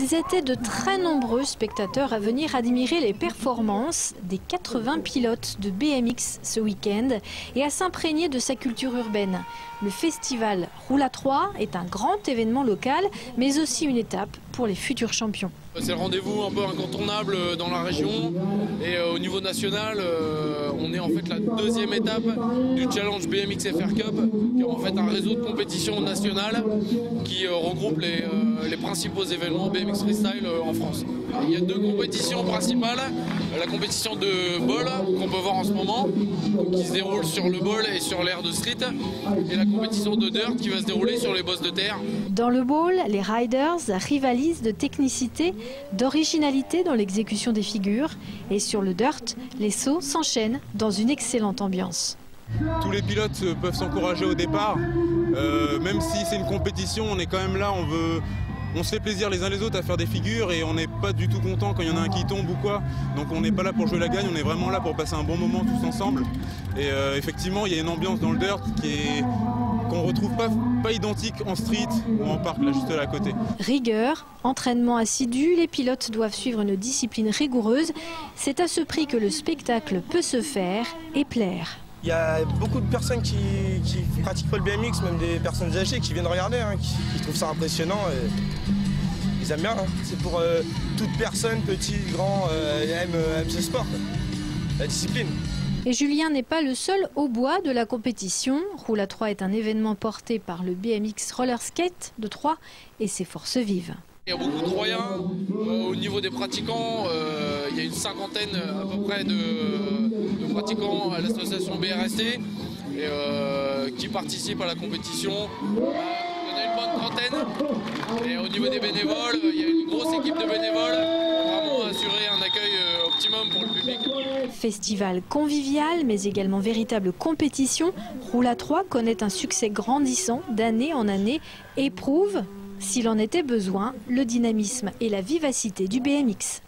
Ils étaient de très nombreux spectateurs à venir admirer les performances des 80 pilotes de BMX ce week-end et à s'imprégner de sa culture urbaine. Le festival Roule à 3 est un grand événement local, mais aussi une étape pour les futurs champions. C'est le rendez-vous un peu incontournable dans la région et au niveau national, on est en fait la deuxième étape du Challenge BMX FR Cup, qui est en fait un réseau de compétition nationale qui regroupe les principaux événements BMX Freestyle en France. Il y a deux compétitions principales, la compétition de bowl qu'on peut voir en ce moment, qui se déroule sur le bowl et sur l'aire de street, et la compétition de dirt qui va se dérouler sur les bosses de terre. Dans le bowl, les riders rivalisent de technicité, d'originalité dans l'exécution des figures, et sur le dirt, les sauts s'enchaînent dans une excellente ambiance. Tous les pilotes peuvent s'encourager au départ, même si c'est une compétition, on est quand même là, on se fait plaisir les uns les autres à faire des figures et on n'est pas du tout content quand il y en a un qui tombe ou quoi. Donc on n'est pas là pour jouer la gagne, on est vraiment là pour passer un bon moment tous ensemble. Et effectivement, il y a une ambiance dans le dirt qu'on ne retrouve pas identique en street ou en parc, là juste là à côté. Rigueur, entraînement assidu, les pilotes doivent suivre une discipline rigoureuse. C'est à ce prix que le spectacle peut se faire et plaire. Il y a beaucoup de personnes qui pratiquent pas le BMX, même des personnes âgées qui viennent regarder, qui trouvent ça impressionnant. Et ils aiment bien. C'est pour toute personne, petit, grand, aime ce sport, la discipline. Et Julien n'est pas le seul au bois de la compétition. Roule à 3 est un événement porté par le BMX Roller Skate de Troyes et ses forces vives. Il y a beaucoup de Troyens. Au niveau des pratiquants, il y a une cinquantaine à peu près de pratiquants à l'association BRST qui participent à la compétition. On a une bonne trentaine. Et au niveau des bénévoles, il y a une grosse équipe de bénévoles pour vraiment assurer un accueil optimum pour le public. Festival convivial, mais également véritable compétition, Roule à 3 connaît un succès grandissant d'année en année et prouve, s'il en était besoin, le dynamisme et la vivacité du BMX.